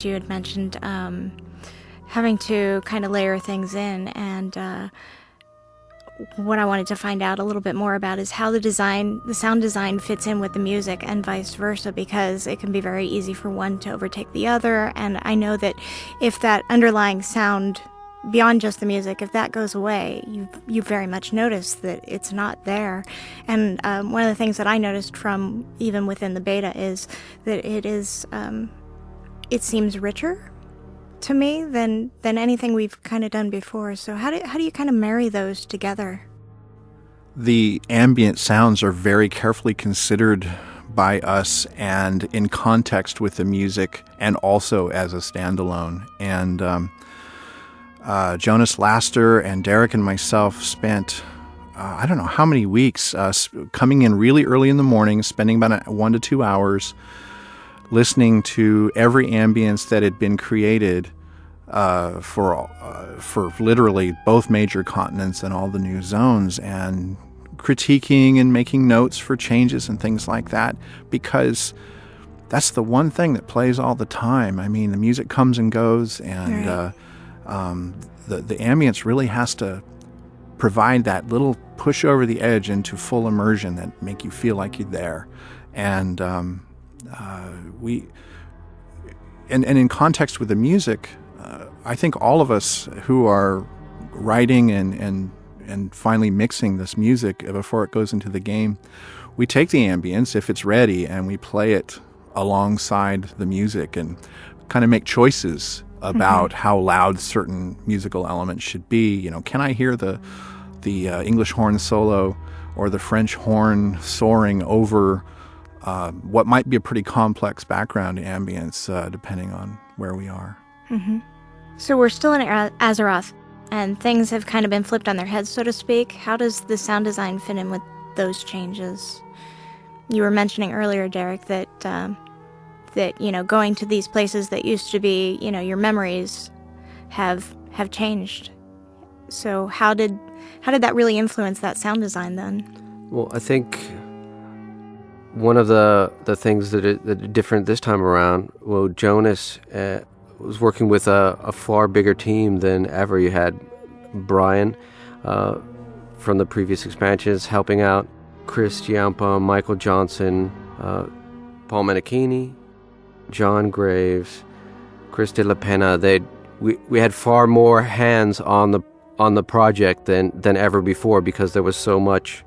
You had mentioned having to kind of layer things in, and what I wanted to find out a little bit more about is how the sound design fits in with the music and vice versa, because it can be very easy for one to overtake the other. And I know that if that underlying sound beyond just the music, if that goes away, you very much notice that it's not there. And one of the things that I noticed from even within the beta is that it seems richer to me than anything we've kind of done before. So how do you kind of marry those together? The ambient sounds are very carefully considered by us and in context with the music and also as a standalone. And Jonas Laster and Derek and myself spent I don't know how many weeks coming in really early in the morning, spending about 1 to 2 hours listening to every ambience that had been created for literally both major continents and all the new zones, and critiquing and making notes for changes and things like that, because that's the one thing that plays all the time. I mean, the music comes and goes, and right. The ambience really has to provide that little push over the edge into full immersion that make you feel like you're there. And and in context with the music, I think all of us who are writing and finally mixing this music before it goes into the game, we take the ambience if it's ready and we play it alongside the music and kind of make choices about how loud certain musical elements should be. You know, can I hear the English horn solo or the French horn soaring over what might be a pretty complex background ambience, depending on where we are. Mm-hmm. So we're still in Azeroth, and things have kind of been flipped on their heads, so to speak. How does the sound design fit in with those changes? You were mentioning earlier, Derek, that going to these places that used to be, your memories have changed. So how did that really influence that sound design then? Well, I think one of the things that are different this time around, well, Jonas was working with a far bigger team than ever. You had Brian from the previous expansions helping out, Chris Giampa, Michael Johnson, Paul Menachini, John Graves, Chris De La Pena. We had far more hands on the project than ever before, because there was so much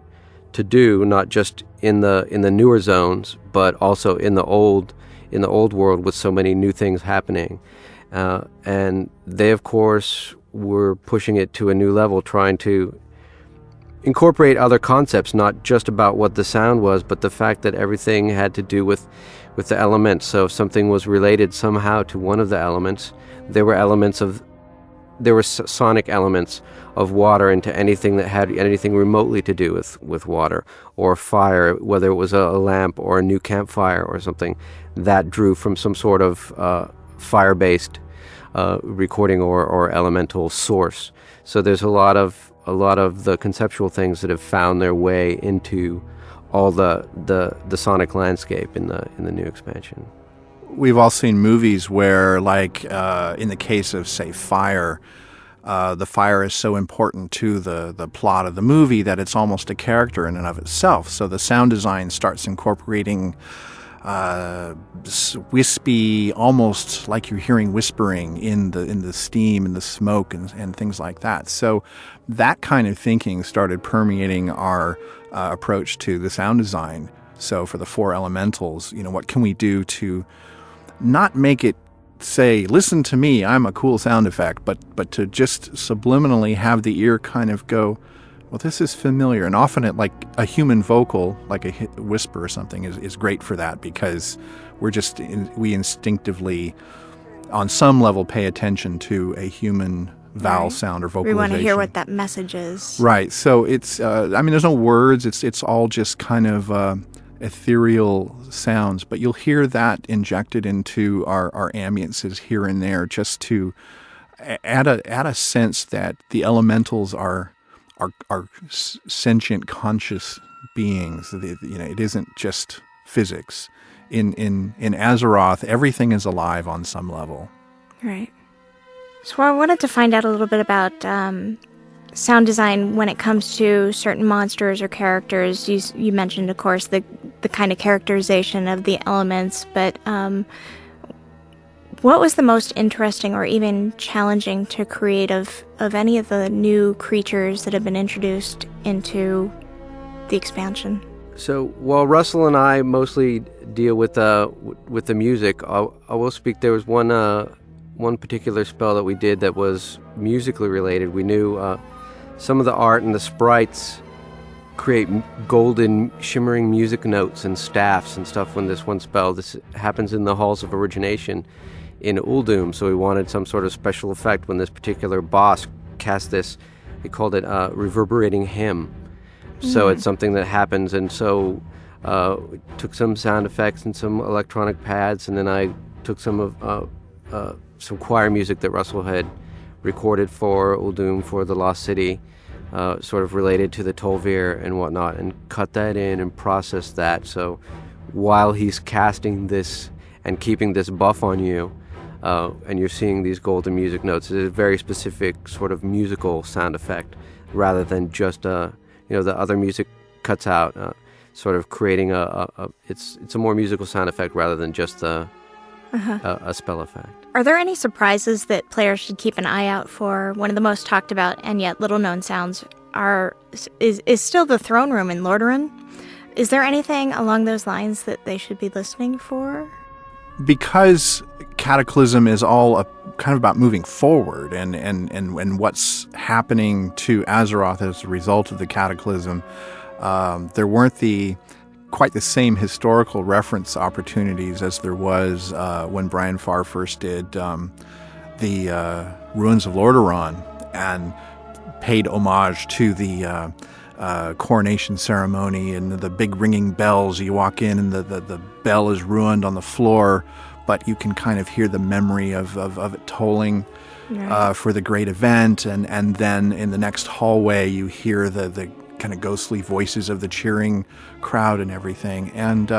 to do, not just in the newer zones, but also in the old world with so many new things happening. And they, of course, were pushing it to a new level, trying to incorporate other concepts, not just about what the sound was, but the fact that everything had to do with the elements. So if something was related somehow to one of the elements, there were sonic elements of water into anything that had anything remotely to do with water, or fire, whether it was a lamp or a new campfire or something that drew from some sort of fire-based recording or elemental source. So there's a lot of the conceptual things that have found their way into all the sonic landscape in the new expansion. We've all seen movies where, like in the case of, say, fire, the fire is so important to the plot of the movie that it's almost a character in and of itself. So the sound design starts incorporating wispy, almost like you're hearing whispering in the steam and the smoke and things like that. So that kind of thinking started permeating our approach to the sound design. So for the 4 elementals, what can we do to not make it say, listen to me, I'm a cool sound effect, but to just subliminally have the ear kind of go, well, this is familiar. And often like a human vocal, like a whisper or something is great for that, because we instinctively, on some level, pay attention to a human vowel sound or vocalization. We want to hear what that message is. Right. So it's, there's no words. It's all just kind of ethereal sounds, but you'll hear that injected into our ambiences here and there, just to add a sense that the elementals are sentient, conscious beings. It isn't just physics. in Azeroth, everything is alive on some level. Right. So I wanted to find out a little bit about sound design when it comes to certain monsters or characters. You mentioned, of course, the kind of characterization of the elements, but what was the most interesting or even challenging to create of any of the new creatures that have been introduced into the expansion? So while Russell and I mostly deal with the music, I will speak. There was one particular spell that we did that was musically related. We knew some of the art and the sprites create golden, shimmering music notes and staffs and stuff when this one spell. This happens in the Halls of Origination in Uldum, so we wanted some sort of special effect when this particular boss cast this. We called it reverberating hymn. So it's something that happens, and so we took some sound effects and some electronic pads, and then I took some choir music that Russell had recorded for Uldum for the Lost City, sort of related to the Tolvir and whatnot, and cut that in and processed that. So while he's casting this and keeping this buff on you, and you're seeing these golden music notes, it's a very specific sort of musical sound effect, rather than just the other music cuts out, sort of creating it's a more musical sound effect rather than just a spell effect. Are there any surprises that players should keep an eye out for? One of the most talked about and yet little known sounds is still the throne room in Lordaeron. Is there anything along those lines that they should be listening for? Because Cataclysm is all kind of about moving forward and what's happening to Azeroth as a result of the Cataclysm, there weren't quite the same historical reference opportunities as there was when Brian Farr first did the Ruins of Lordaeron and paid homage to the coronation ceremony and the big ringing bells. You walk in and the bell is ruined on the floor, but you can kind of hear the memory of it tolling for the great event. And then in the next hallway, you hear the kind of ghostly voices of the cheering crowd and everything. And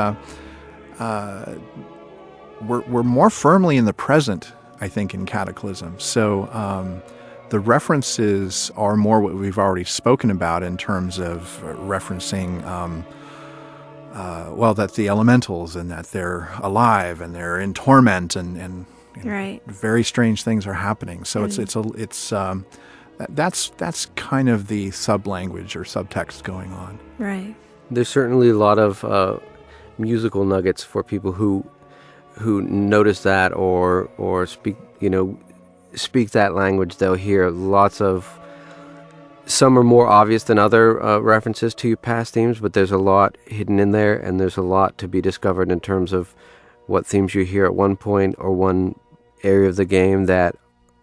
we're more firmly in the present, I think, in Cataclysm. So the references are more what we've already spoken about in terms of referencing, that the elementals and that they're alive and they're in torment and right. Very strange things are happening. So that's kind of the sub-language or subtext going on. Right. There's certainly a lot of musical nuggets for people who notice that or speak that language. They'll hear lots of. Some are more obvious than other references to past themes, but there's a lot hidden in there, and there's a lot to be discovered in terms of what themes you hear at one point or one area of the game that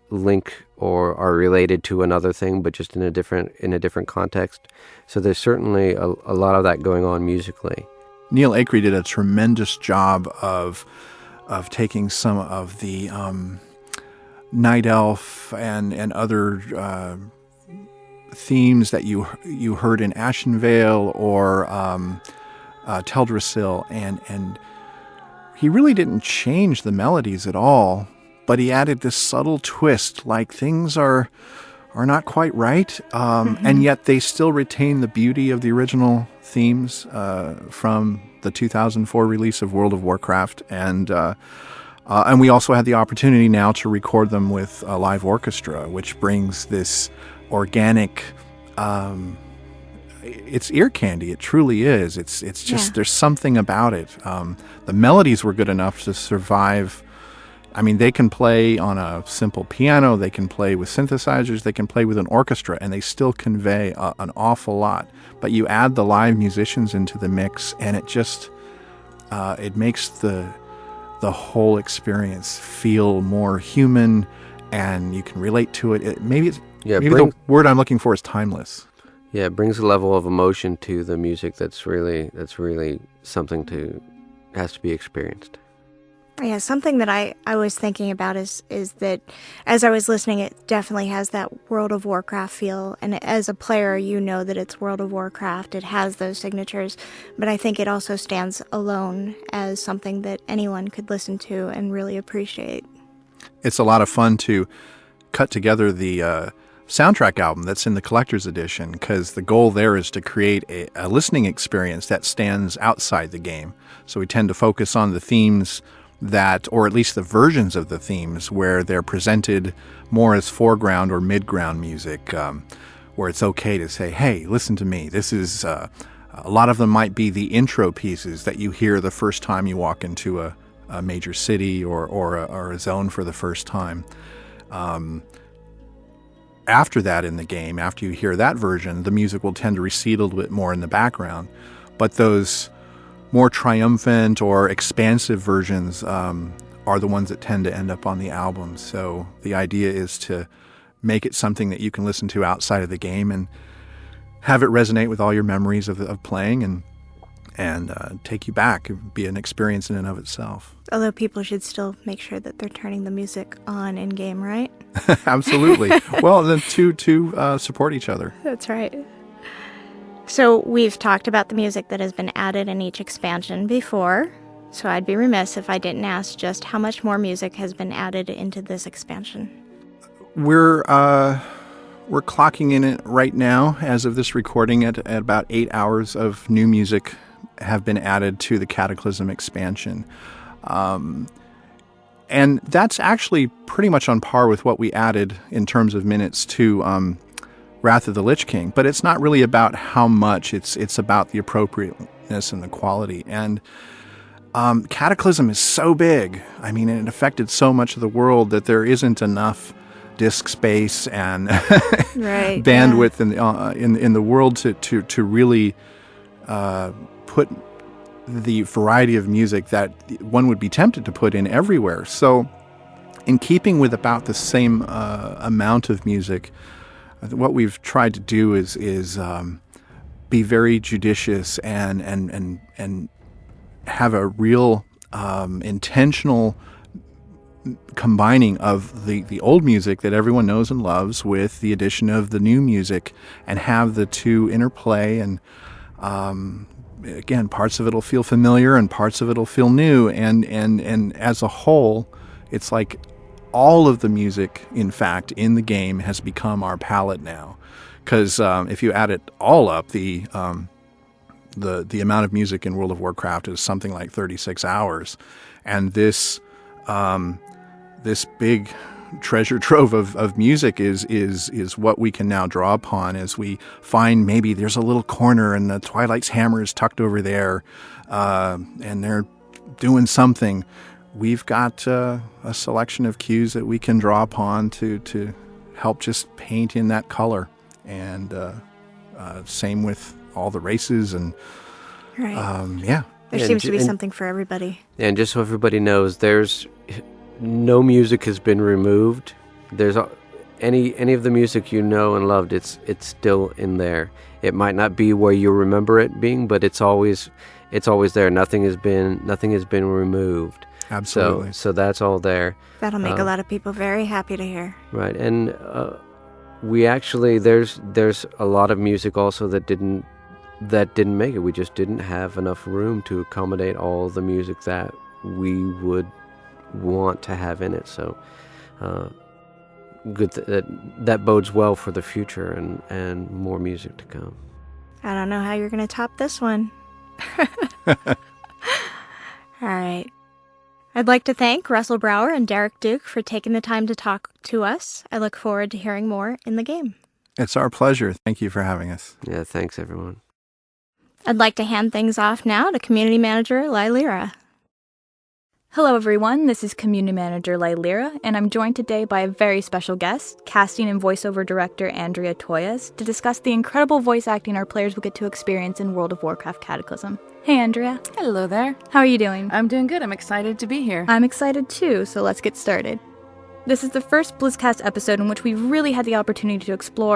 link or are related to another thing, but just in a different context. So there's certainly a lot of that going on musically. Neil Acree did a tremendous job of taking some of the Night Elf and other themes that you heard in Ashenvale or Teldrassil, and he really didn't change the melodies at all, but he added this subtle twist, like things are not quite right, and yet they still retain the beauty of the original themes from the 2004 release of World of Warcraft, and we also had the opportunity now to record them with a live orchestra, which brings this organic, it's ear candy. It truly is. It's just There's something about it. The melodies were good enough to survive. I mean, they can play on a simple piano, they can play with synthesizers, they can play with an orchestra, and they still convey an awful lot. But you add the live musicians into the mix, and it just it makes the whole experience feel more human, and you can relate to it. Maybe the word I'm looking for is timeless. Yeah, it brings a level of emotion to the music that's really something has to be experienced. Yeah, something that I was thinking about is that as I was listening, it definitely has that World of Warcraft feel. And as a player, you know that it's World of Warcraft. It has those signatures. But I think it also stands alone as something that anyone could listen to and really appreciate. It's a lot of fun to cut together the soundtrack album that's in the collector's edition, because the goal there is to create a listening experience that stands outside the game. So we tend to focus on the themes that, or at least the versions of the themes, where they're presented more as foreground or midground music, where it's okay to say, hey, listen to me. This is, a lot of them might be the intro pieces that you hear the first time you walk into a major city or a zone for the first time. After that in the game, after you hear that version, the music will tend to recede a little bit more in the background. But those more triumphant or expansive versions are the ones that tend to end up on the album. So the idea is to make it something that you can listen to outside of the game and have it resonate with all your memories of playing and take you back, be an experience in and of itself. Although people should still make sure that they're turning the music on in-game, right? Absolutely. Well, the two support each other. That's right. So we've talked about the music that has been added in each expansion before, so I'd be remiss if I didn't ask just how much more music has been added into this expansion. We're clocking in it right now, as of this recording, at about 8 hours of new music have been added to the Cataclysm expansion. And that's actually pretty much on par with what we added in terms of minutes to Wrath of the Lich King, but it's not really about how much, it's about the appropriateness and the quality. And Cataclysm is so big, I mean, it affected so much of the world that there isn't enough disk space and right, bandwidth in the world to really put the variety of music that one would be tempted to put in everywhere. So in keeping with about the same amount of music, what we've tried to do is be very judicious and have a real intentional combining of the old music that everyone knows and loves with the addition of the new music, and have the two interplay. And again, parts of it will feel familiar and parts of it will feel new. And as a whole, it's like all of the music, in fact, in the game has become our palette now. Because if you add it all up, the amount of music in World of Warcraft is something like 36 hours. And this big treasure trove of music is what we can now draw upon as we find maybe there's a little corner and the Twilight's hammer is tucked over there, and they're doing something. We've got a selection of cues that we can draw upon to help just paint in that color. And same with all the races and right. There seems to be something for everybody. And just so everybody knows, there's no music has been removed. There's any of the music you know and loved. It's still in there. It might not be where you remember it being, but it's always there. Nothing has been removed. Absolutely. So that's all there. That'll make a lot of people very happy to hear. Right, and we actually there's a lot of music also that didn't make it. We just didn't have enough room to accommodate all the music that we would want to have in it. So good that bodes well for the future and more music to come. I don't know how you're going to top this one. All right. I'd like to thank Russell Brower and Derek Duke for taking the time to talk to us. I look forward to hearing more in the game. It's our pleasure. Thank you for having us. Yeah, thanks everyone. I'd like to hand things off now to Community Manager Lylira. Hello everyone, this is Community Manager Lylira, and I'm joined today by a very special guest, casting and voiceover director Andrea Toyas, to discuss the incredible voice acting our players will get to experience in World of Warcraft Cataclysm. Hey Andrea. Hello there. How are you doing? I'm doing good. I'm excited to be here. I'm excited too, so let's get started. This is the first BlizzCast episode in which we've really had the opportunity to explore